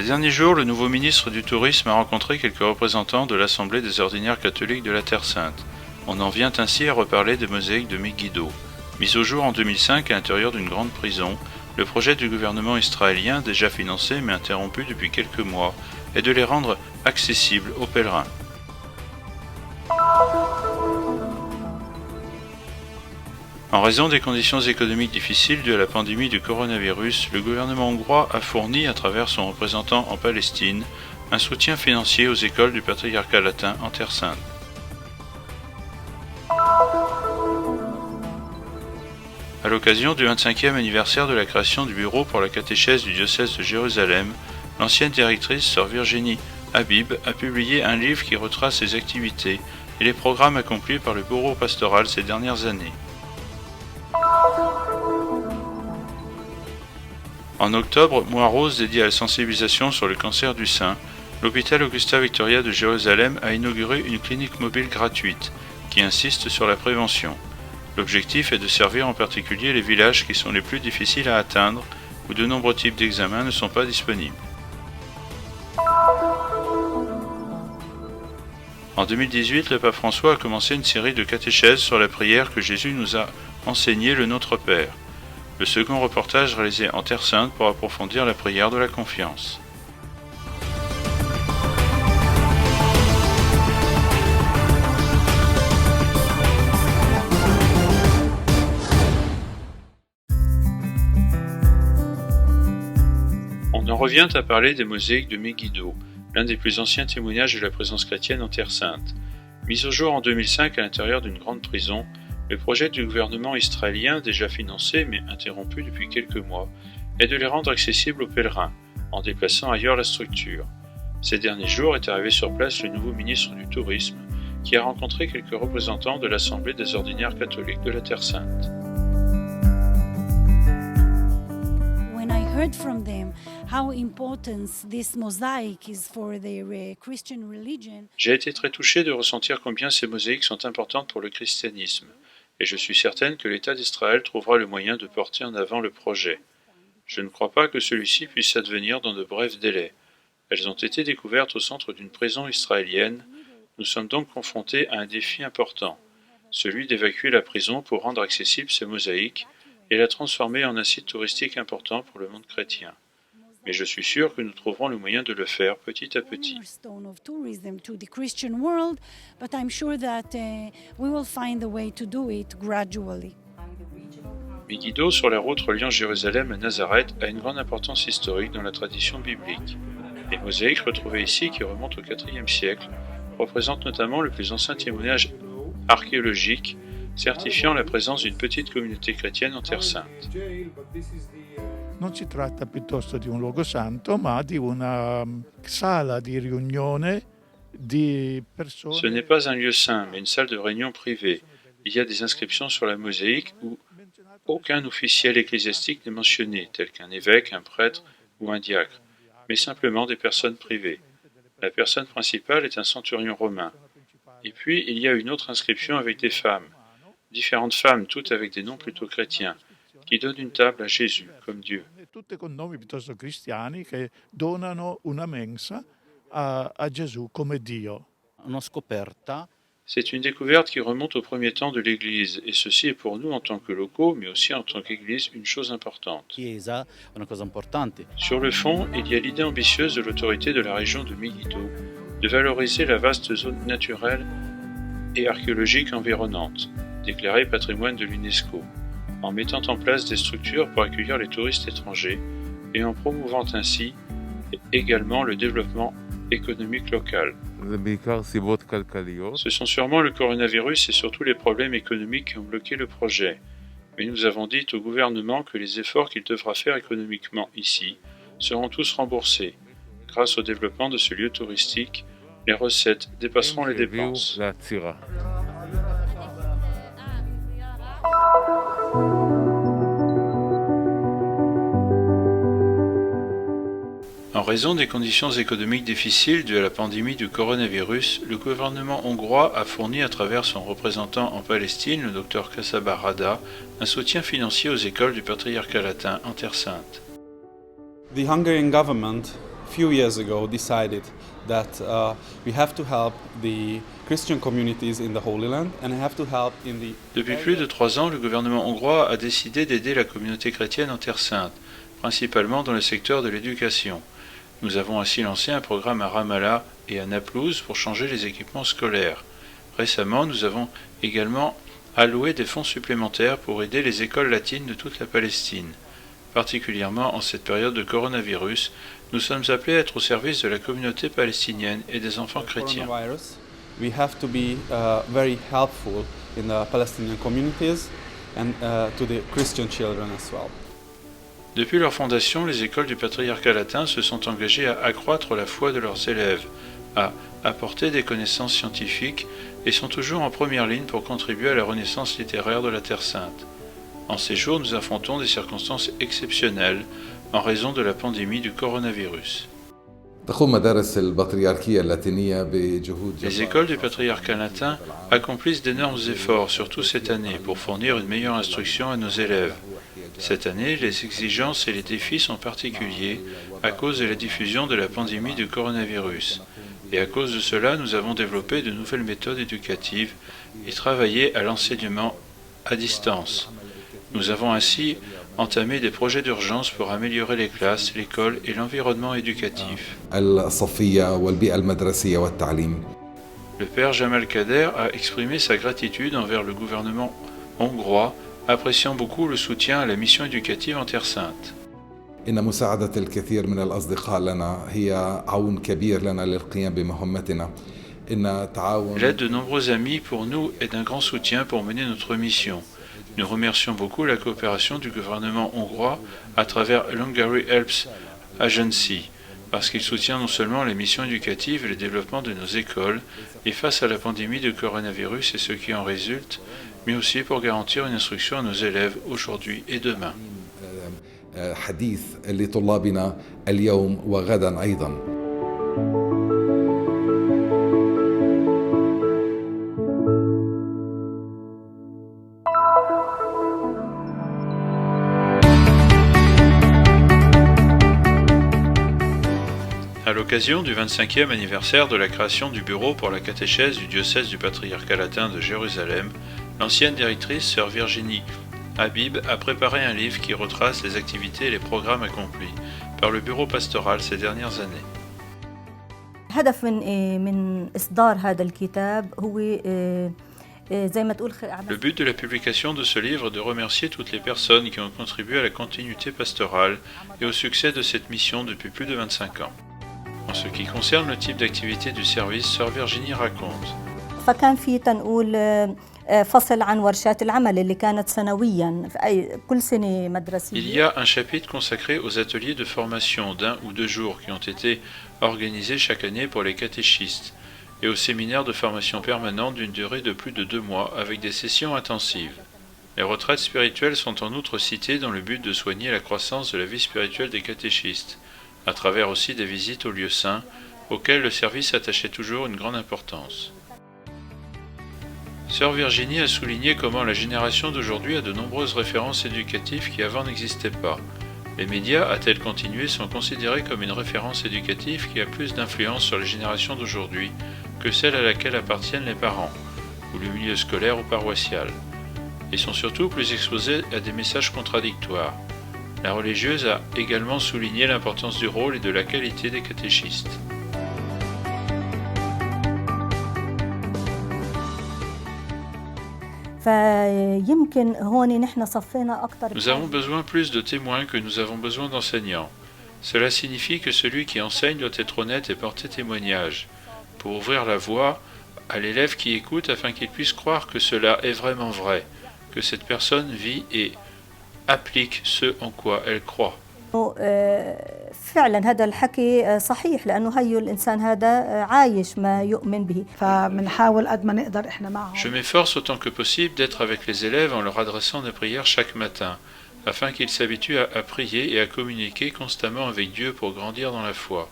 Ces derniers jours, le nouveau ministre du Tourisme a rencontré quelques représentants de l'Assemblée des ordinaires catholiques de la Terre Sainte. On en vient ainsi à reparler des mosaïques de Megiddo. Mis au jour en 2005 à l'intérieur d'une grande prison, le projet du gouvernement israélien, déjà financé mais interrompu depuis quelques mois, est de les rendre accessibles aux pèlerins. En raison des conditions économiques difficiles dues à la pandémie du coronavirus, le gouvernement hongrois a fourni, à travers son représentant en Palestine, un soutien financier aux écoles du patriarcat latin en Terre Sainte. À l'occasion du 25e anniversaire de la création du bureau pour la catéchèse du diocèse de Jérusalem, l'ancienne directrice, sœur Virginie Habib, a publié un livre qui retrace les activités et les programmes accomplis par le bureau pastoral ces dernières années. En octobre, mois rose dédié à la sensibilisation sur le cancer du sein, l'hôpital Augusta Victoria de Jérusalem a inauguré une clinique mobile gratuite qui insiste sur la prévention. L'objectif est de servir en particulier les villages qui sont les plus difficiles à atteindre, où de nombreux types d'examens ne sont pas disponibles. En 2018, le pape François a commencé une série de catéchèses sur la prière que Jésus nous a enseignée, le Notre Père. Le second reportage réalisé en Terre Sainte pour approfondir la prière de la confiance. On en revient à parler des mosaïques de Megiddo, l'un des plus anciens témoignages de la présence chrétienne en Terre Sainte. Mis au jour en 2005 à l'intérieur d'une grande prison, le projet du gouvernement israélien, déjà financé mais interrompu depuis quelques mois, est de les rendre accessibles aux pèlerins, en déplaçant ailleurs la structure. Ces derniers jours est arrivé sur place le nouveau ministre du Tourisme, qui a rencontré quelques représentants de l'Assemblée des ordinaires catholiques de la Terre Sainte. J'ai été très touché de ressentir combien ces mosaïques sont importantes pour le christianisme, et je suis certaine que l'État d'Israël trouvera le moyen de porter en avant le projet. Je ne crois pas que celui-ci puisse advenir dans de brefs délais. Elles ont été découvertes au centre d'une prison israélienne. Nous sommes donc confrontés à un défi important, celui d'évacuer la prison pour rendre accessibles ces mosaïques et la transformer en un site touristique important pour le monde chrétien. Mais je suis sûr que nous trouverons le moyen de le faire petit à petit. Megiddo, sur la route reliant Jérusalem à Nazareth, a une grande importance historique dans la tradition biblique. Les mosaïques retrouvées ici, qui remontent au IVe siècle, représentent notamment le plus ancien témoignage archéologique certifiant la présence d'une petite communauté chrétienne en Terre Sainte. Non si tratta piuttosto di un luogo santo, ma di una sala di riunione di persone. Ce n'est pas un lieu saint, mais une salle de réunion privée. Il y a des inscriptions sur la mosaïque où aucun officiel ecclésiastique n'est mentionné, tel qu'un évêque, un prêtre ou un diacre, mais simplement des personnes privées. La personne principale est un centurion romain. Et puis, il y a une autre inscription avec des femmes, différentes femmes, toutes avec des noms plutôt chrétiens, qui donnent une table à Jésus comme Dieu. Tutte con nomi piuttosto cristiani che donano una mensa a Gesù come Dio. Una scoperta. C'est une découverte qui remonte au premier temps de l'Église, et ceci est pour nous en tant que locaux, mais aussi en tant qu'Église, une chose importante. Chiesa, una cosa importante. Sur le fond, il y a l'idée ambitieuse de l'autorité de la région de Megiddo de valoriser la vaste zone naturelle et archéologique environnante, déclarée patrimoine de l'UNESCO, en mettant en place des structures pour accueillir les touristes étrangers et en promouvant ainsi également le développement économique local. Ce sont sûrement le coronavirus et surtout les problèmes économiques qui ont bloqué le projet. Mais nous avons dit au gouvernement que les efforts qu'il devra faire économiquement ici seront tous remboursés. Grâce au développement de ce lieu touristique, les recettes dépasseront les dépenses. En raison des conditions économiques difficiles dues à la pandémie du coronavirus, le gouvernement hongrois a fourni à travers son représentant en Palestine, le Dr Kassaba Rada, un soutien financier aux écoles du patriarcat latin en Terre Sainte. The Hungarian government few years ago decided that we have to help the Christian communities in the Holy Land and have to help in the... Depuis plus de 3 ans, le gouvernement hongrois a décidé d'aider la communauté chrétienne en Terre Sainte, principalement dans le secteur de l'éducation. Nous avons ainsi lancé un programme à Ramallah et à Naplouse pour changer les équipements scolaires. Récemment, nous avons également alloué des fonds supplémentaires pour aider les écoles latines de toute la Palestine. Particulièrement en cette période de coronavirus, nous sommes appelés à être au service de la communauté palestinienne et des enfants chrétiens. We have to be very helpful in the Palestinian communities and to the Christian children as well. Depuis leur fondation, les écoles du patriarcat latin se sont engagées à accroître la foi de leurs élèves, à apporter des connaissances scientifiques et sont toujours en première ligne pour contribuer à la renaissance littéraire de la Terre Sainte. En ces jours, nous affrontons des circonstances exceptionnelles en raison de la pandémie du coronavirus. Les écoles du patriarcat latin accomplissent d'énormes efforts, surtout cette année, pour fournir une meilleure instruction à nos élèves. Cette année, les exigences et les défis sont particuliers à cause de la diffusion de la pandémie du coronavirus. Et à cause de cela, nous avons développé de nouvelles méthodes éducatives et travaillé à l'enseignement à distance. Nous avons ainsi entamé des projets d'urgence pour améliorer les classes, l'école et l'environnement éducatif. Le père Jamal Kader a exprimé sa gratitude envers le gouvernement hongrois, appréciant beaucoup le soutien à la mission éducative en Terre Sainte. إن مساعدة الكثير من الأصدقاء لنا هي عون كبير لنا للقيام بمهمتنا. L'aide de nombreux amis pour nous est d'un grand soutien pour mener notre mission. Nous remercions beaucoup la coopération du gouvernement hongrois à travers l'Hungary Helps Agency, parce qu'il soutient non seulement les missions éducatives et le développement de nos écoles, et face à la pandémie de coronavirus et ce qui en résulte, mais aussi pour garantir une instruction à nos élèves aujourd'hui et demain. حديث لطلابنا اليوم وغدا أيضا. À l'occasion du 25e anniversaire de la création du bureau pour la catéchèse du diocèse du patriarcat latin de Jérusalem, l'ancienne directrice sœur Virginie Habib a préparé un livre qui retrace les activités et les programmes accomplis par le bureau pastoral ces dernières années. Le but de la publication de ce livre est de remercier toutes les personnes qui ont contribué à la continuité pastorale et au succès de cette mission depuis plus de 25 ans. En ce qui concerne le type d'activité du service, sœur Virginie raconte. Il y a un chapitre consacré aux ateliers de formation d'1 ou 2 jours qui ont été organisés chaque année pour les catéchistes et aux séminaires de formation permanente d'une durée de plus de 2 mois avec des sessions intensives. Les retraites spirituelles sont en outre citées dans le but de soigner la croissance de la vie spirituelle des catéchistes, à travers aussi des visites aux lieux saints auxquels le service attachait toujours une grande importance. Sœur Virginie a souligné comment la génération d'aujourd'hui a de nombreuses références éducatives qui avant n'existaient pas. Les médias, a-t-elle continué, sont considérés comme une référence éducative qui a plus d'influence sur les générations d'aujourd'hui que celle à laquelle appartiennent les parents, ou le milieu scolaire ou paroissial, et sont surtout plus exposés à des messages contradictoires. La religieuse a également souligné l'importance du rôle et de la qualité des catéchistes. Nous avons besoin plus de témoins que nous avons besoin d'enseignants. Cela signifie que celui qui enseigne doit être honnête et porter témoignage, pour ouvrir la voie à l'élève qui écoute afin qu'il puisse croire que cela est vraiment vrai, que cette personne vit et applique ce en quoi elle croit. فعلا هذا الحكي صحيح لأنه هي الإنسان هذا عايش ما يؤمن به فبنحاول قد ما نقدر إحنا معهم. Je m'efforce autant que possible d'être avec les élèves en leur adressant des prières chaque matin, afin qu'ils s'habituent à prier et à communiquer constamment avec Dieu pour grandir dans la foi.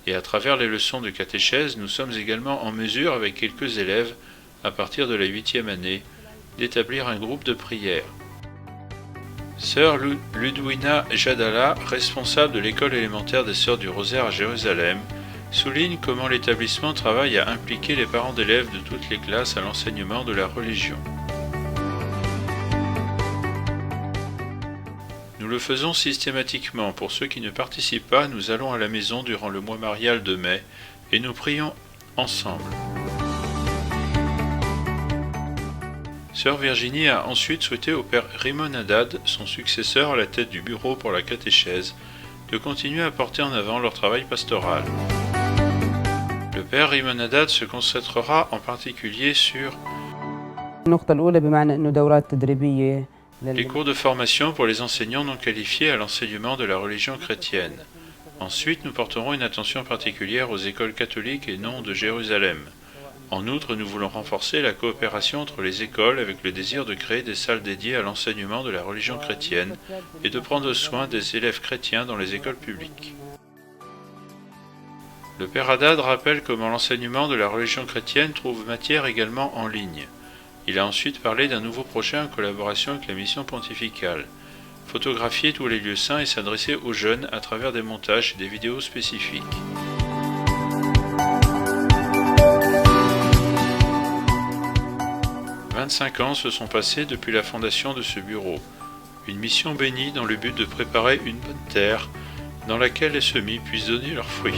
Et à travers les leçons de catéchèse, nous sommes également en mesure, avec quelques élèves, à partir de la 8e année, d'établir un groupe de prière. Sœur Ludwina Jadala, responsable de l'école élémentaire des Sœurs du Rosaire à Jérusalem, souligne comment l'établissement travaille à impliquer les parents d'élèves de toutes les classes à l'enseignement de la religion. Nous le faisons systématiquement. Pour ceux qui ne participent pas, nous allons à la maison durant le mois marial de mai et nous prions ensemble. Sœur Virginie a ensuite souhaité au père Raymond Haddad, son successeur à la tête du bureau pour la catéchèse, de continuer à porter en avant leur travail pastoral. Le père Raymond Haddad se concentrera en particulier sur les cours de formation pour les enseignants non qualifiés à l'enseignement de la religion chrétienne. Ensuite, nous porterons une attention particulière aux écoles catholiques et non de Jérusalem. En outre, nous voulons renforcer la coopération entre les écoles avec le désir de créer des salles dédiées à l'enseignement de la religion chrétienne et de prendre soin des élèves chrétiens dans les écoles publiques. Le père Haddad rappelle comment l'enseignement de la religion chrétienne trouve matière également en ligne. Il a ensuite parlé d'un nouveau projet en collaboration avec la mission pontificale. Photographier tous les lieux saints et s'adresser aux jeunes à travers des montages et des vidéos spécifiques. « 25 ans se sont passés depuis la fondation de ce bureau. Une mission bénie dans le but de préparer une bonne terre dans laquelle les semis puissent donner leurs fruits. »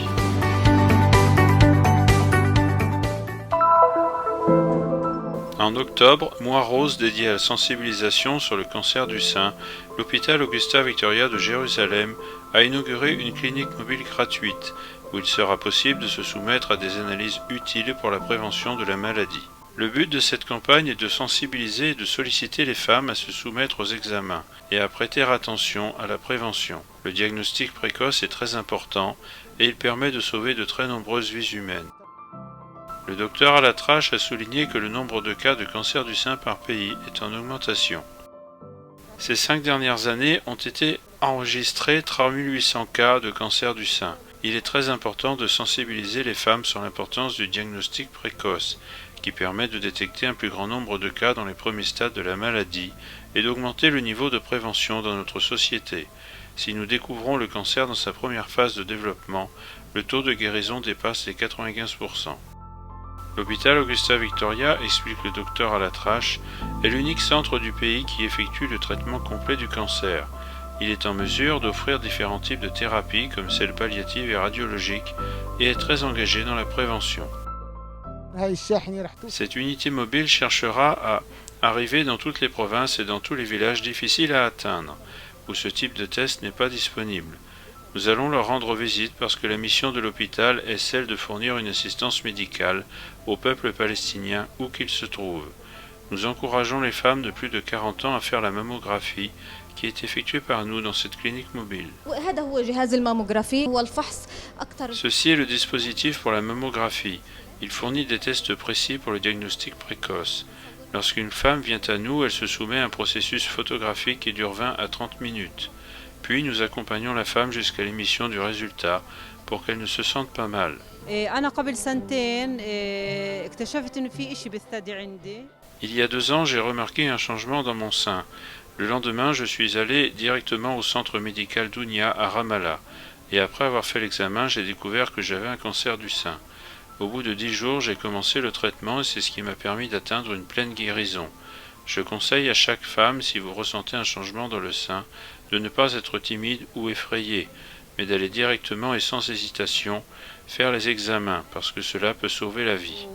En octobre, mois rose dédié à la sensibilisation sur le cancer du sein, l'hôpital Augusta Victoria de Jérusalem a inauguré une clinique mobile gratuite où il sera possible de se soumettre à des analyses utiles pour la prévention de la maladie. Le but de cette campagne est de sensibiliser et de solliciter les femmes à se soumettre aux examens et à prêter attention à la prévention. Le diagnostic précoce est très important et il permet de sauver de très nombreuses vies humaines. Le docteur Alatrache a souligné que le nombre de cas de cancer du sein par pays est en augmentation. Ces 5 dernières années ont été enregistrés 3800 cas de cancer du sein. Il est très important de sensibiliser les femmes sur l'importance du diagnostic précoce, qui permet de détecter un plus grand nombre de cas dans les premiers stades de la maladie et d'augmenter le niveau de prévention dans notre société. Si nous découvrons le cancer dans sa première phase de développement, le taux de guérison dépasse les 95%. L'hôpital Augusta Victoria, explique le docteur Alatrache, est l'unique centre du pays qui effectue le traitement complet du cancer. Il est en mesure d'offrir différents types de thérapies comme celles palliatives et radiologiques et est très engagé dans la prévention. Cette unité mobile cherchera à arriver dans toutes les provinces et dans tous les villages difficiles à atteindre, où ce type de test n'est pas disponible. Nous allons leur rendre visite parce que la mission de l'hôpital est celle de fournir une assistance médicale au peuple palestinien où qu'il se trouve. Nous encourageons les femmes de plus de 40 ans à faire la mammographie qui est effectuée par nous dans cette clinique mobile. Ceci est le dispositif pour la mammographie. Il fournit des tests précis pour le diagnostic précoce. Lorsqu'une femme vient à nous, elle se soumet à un processus photographique qui dure 20 à 30 minutes. Puis nous accompagnons la femme jusqu'à l'émission du résultat pour qu'elle ne se sente pas mal. Il y a 2 ans, j'ai remarqué un changement dans mon sein. Le lendemain, je suis allé directement au centre médical d'Ounia à Ramallah. Et après avoir fait l'examen, j'ai découvert que j'avais un cancer du sein. Au bout de 10 jours, j'ai commencé le traitement et c'est ce qui m'a permis d'atteindre une pleine guérison. Je conseille à chaque femme, si vous ressentez un changement dans le sein, de ne pas être timide ou effrayé, mais d'aller directement et sans hésitation faire les examens, parce que cela peut sauver la vie.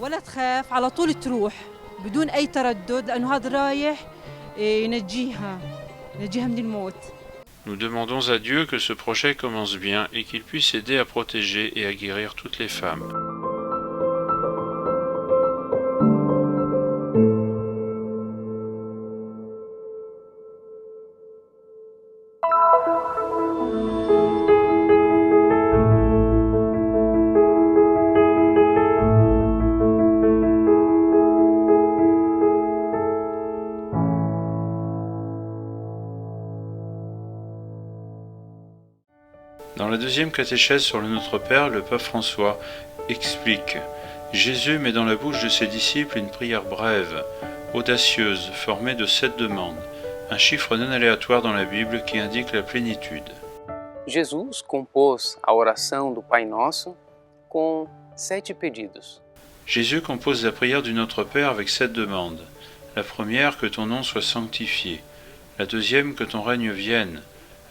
Nous demandons à Dieu que ce projet commence bien et qu'il puisse aider à protéger et à guérir toutes les femmes. Dans la deuxième catéchèse sur le Notre Père, le pape François explique « Jésus met dans la bouche de ses disciples une prière brève, audacieuse, formée de 7 demandes. Un chiffre non aléatoire dans la Bible qui indique la plénitude. Jesus compôs a oração do Pai Nosso com 7 pedidos. Jésus compose la prière du Notre Père avec 7 demandes. La première, que ton nom soit sanctifié. La deuxième, que ton règne vienne.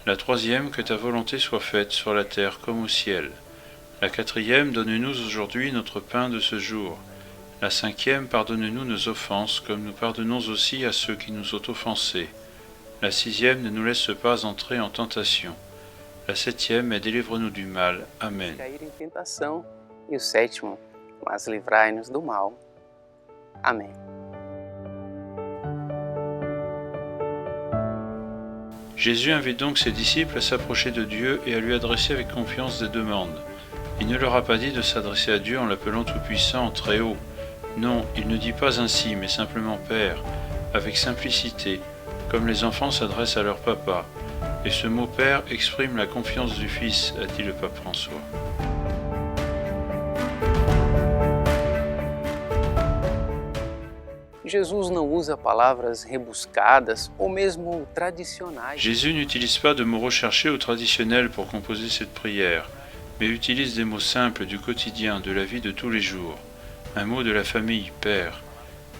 La troisième, que ta volonté soit faite sur la terre comme au ciel. La quatrième, donne-nous aujourd'hui notre pain de ce jour. La cinquième, pardonne-nous nos offenses, comme nous pardonnons aussi à ceux qui nous ont offensés. La sixième, ne nous laisse pas entrer en tentation. La septième est délivre-nous du mal. Amen. Cair em tentação. E o sétimo, mas livrai-nos do mal. Amém. Jésus invite donc ses disciples à s'approcher de Dieu et à lui adresser avec confiance des demandes. Il ne leur a pas dit de s'adresser à Dieu en l'appelant Tout-Puissant, très haut. Non, il ne dit pas ainsi, mais simplement Père, avec simplicité, comme les enfants s'adressent à leur papa. Et ce mot Père exprime la confiance du Fils, a dit le pape François. Jesus não usa palavras rebuscadas ou mesmo tradicionais. Jésus n'utilise pas de mots recherchés ou traditionnels pour composer cette prière, mais utilise des mots simples du quotidien, de la vie de tous les jours. Un mot de la famille, Père.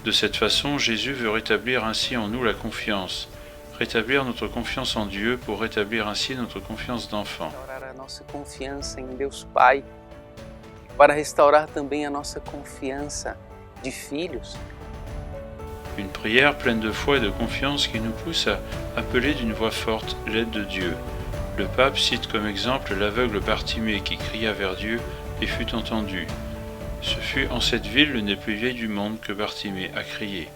De cette façon, Jésus veut rétablir ainsi en nous la confiance, rétablir notre confiance en Dieu pour rétablir ainsi notre confiance d'enfant. Restaurar a nossa confiança em Deus Pai, para restaurar também a nossa confiança de filhos. Une prière pleine de foi et de confiance qui nous pousse à appeler d'une voix forte l'aide de Dieu. Le pape cite comme exemple l'aveugle Bartimée qui cria vers Dieu et fut entendu. Ce fut en cette ville le nez plus vieil du monde que Bartimée a crié.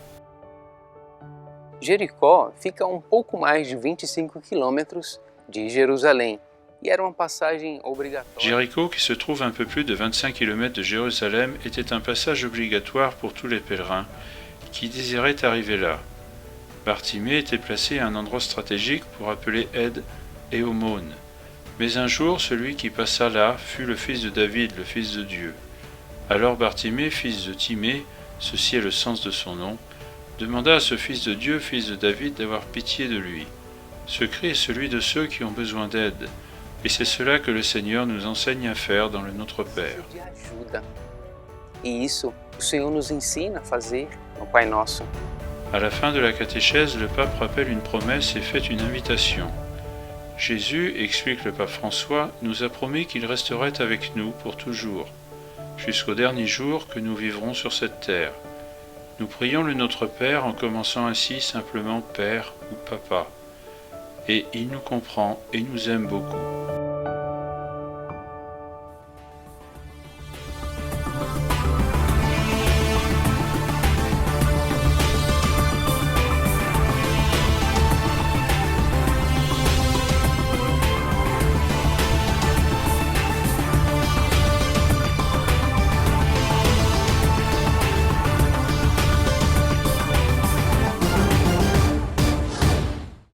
Jericó fica pouco mais de 25 quilômetros de Jerusalém e era uma passagem obrigatória. Jéricho, qui se trouve un peu plus de 25 km de Jérusalem, était un passage obligatoire pour tous les pèlerins qui désiraient arriver là. Bartimée était placé à un endroit stratégique pour appeler aide et aumône. Mais un jour, celui qui passa là fut le fils de David, le fils de Dieu. Alors Bartimée, fils de Timée, ceci est le sens de son nom, demanda à ce fils de Dieu, fils de David, d'avoir pitié de lui. Ce cri est celui de ceux qui ont besoin d'aide, et c'est cela que le Seigneur nous enseigne à faire dans le Notre Père. De ajuda. E isso o Senhor nos ensina a fazer no Pai Nosso. À la fin de la catéchèse, le pape rappelle une promesse et fait une invitation. Jésus, explique le pape François, nous a promis qu'il resterait avec nous pour toujours, jusqu'au dernier jour que nous vivrons sur cette terre. Nous prions le Notre Père en commençant ainsi simplement Père ou Papa. Et il nous comprend et nous aime beaucoup.